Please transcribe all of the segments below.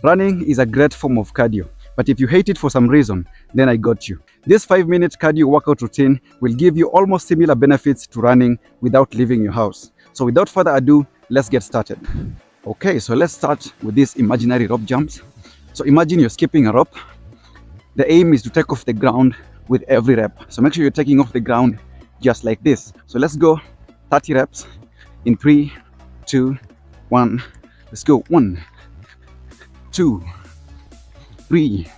Running is a great form of cardio, but if you hate it for some reason, then I got you. This 5-minute cardio workout routine will give you almost similar benefits to running without leaving your house. So without further ado, let's get started. Okay, so let's start with these imaginary rope jumps. So imagine you're skipping a rope. The aim is to take off the ground with every rep. So make sure you're taking off the ground just like this. So let's go 30 reps in 3, 2, 1. Let's go. 1, 2, 3,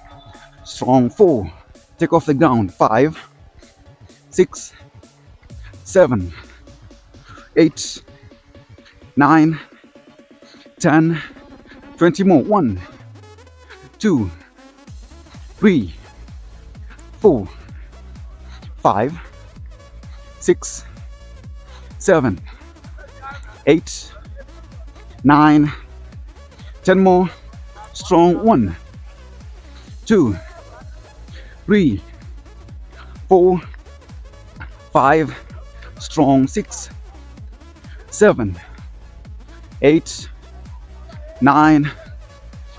strong. 4, take off the ground. 5, 6, 7, 8, 9, 10, 20 more. 1, 2, 3, 4, 5, 6, 7, 8, 9, 10 more. Strong. 1, 2, 3, 4, 5. Strong. 6, 7, 8, 9,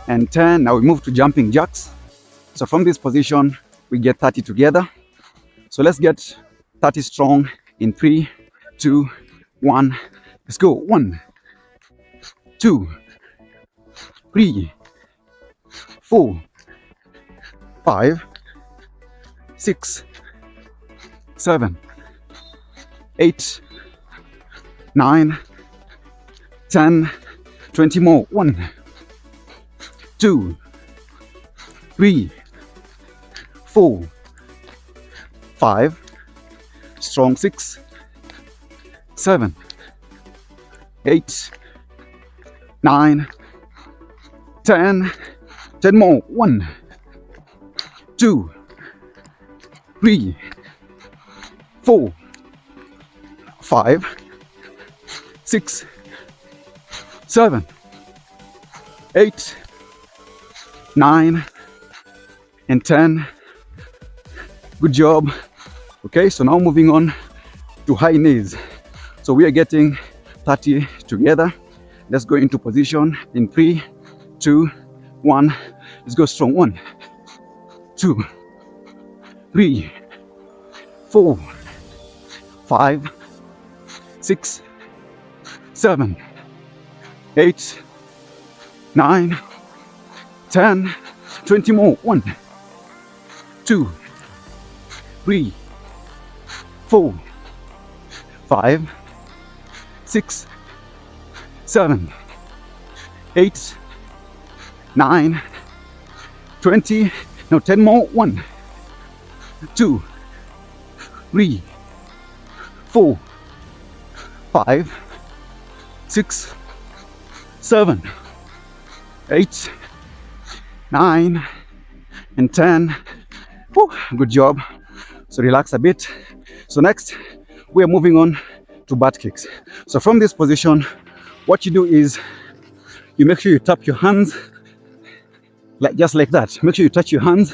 and 10. Now we move to jumping jacks. So from this position, we get 30 together. So let's get 30 strong in 3, 2, 1. Let's go. 1, 2, 3, 4, 5, 6, 7, 8, 9, 10, 20 more. 1, 2, 3, 4, 5. Strong. 6, 7, 8, 9, 10. 10 more. 1, 2, 3, 4, 5, 6, 7, 8, 9, and 10. Good job. Okay, so now moving on to high knees. So we are getting 30 together. Let's go into position in 3, 2, 1. Let's go strong. 1, 2, 3, 4, 5, 6, 7, 8, 9, 10, 20 more. 1, 2, 3, 4, 5, 6, 7, 8, 9, 20. Now 10 more. 1, 2, 3, 4, 5, 6, 7, 8, 9, and 10. Whew, good job. So relax a bit. So next, we are moving on to butt kicks. So from this position, what you do is you make sure you tap your hands like just like that. Make sure you touch your hands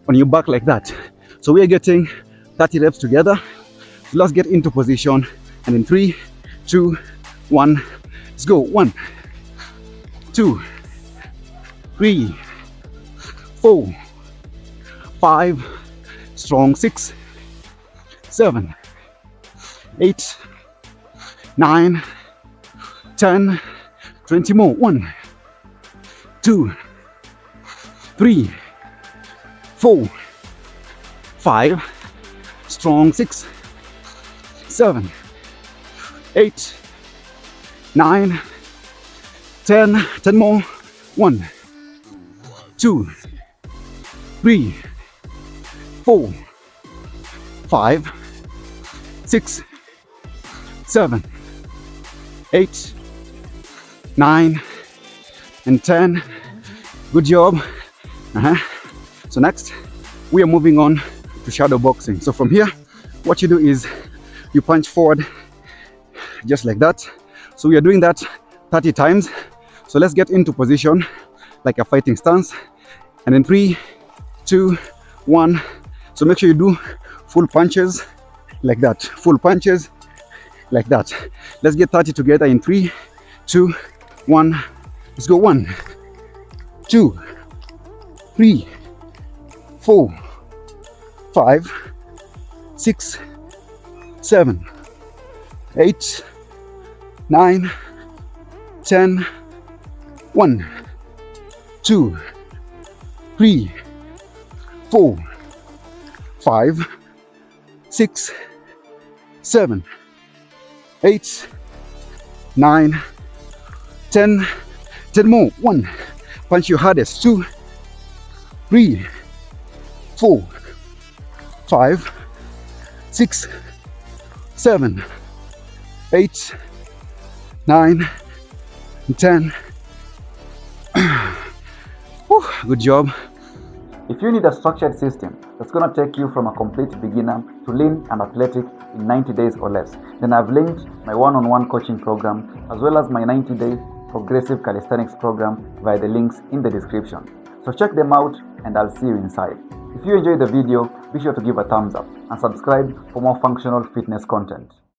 on your back like that. So we are getting 30 reps together. So let's get into position, and in 3, 2, 1, let's go. 1, 2, 3, 4, 5. Strong. 6, 7, 8, 9, 10, 20 more. 1, 2, 3, 4, 5. Strong. 6, 7, 8, 9, 10. 10 more. 1, 2, 3, 4, 5, 6, 7, 8, 9, and 10. Good job. So next, we are moving on to shadow boxing. So from here, what you do is you punch forward just like that. So we are doing that 30 times. So let's get into position like a fighting stance. And in 3, 2, 1. So make sure you do full punches like that. Full punches like that. Let's get 30 together in 3, 2, 1. Let's go. 1, 2, 3, 4, 5, 6, 7, 8, 9, 10, 1, 2, 3, 4, 5, 6, 7, 8, 9, 10, 10 more. 1, punch your hardest. 2, 3, 4, 5, 6, 7, 8, 9, 10. Whew, good job. If you need a structured system that's going to take you from a complete beginner to lean and athletic in 90 days or less, then I've linked my one-on-one coaching program as well as my 90-day progressive calisthenics program via the links in the description. So check them out and I'll see you inside. If you enjoyed the video, be sure to give a thumbs up and subscribe for more functional fitness content.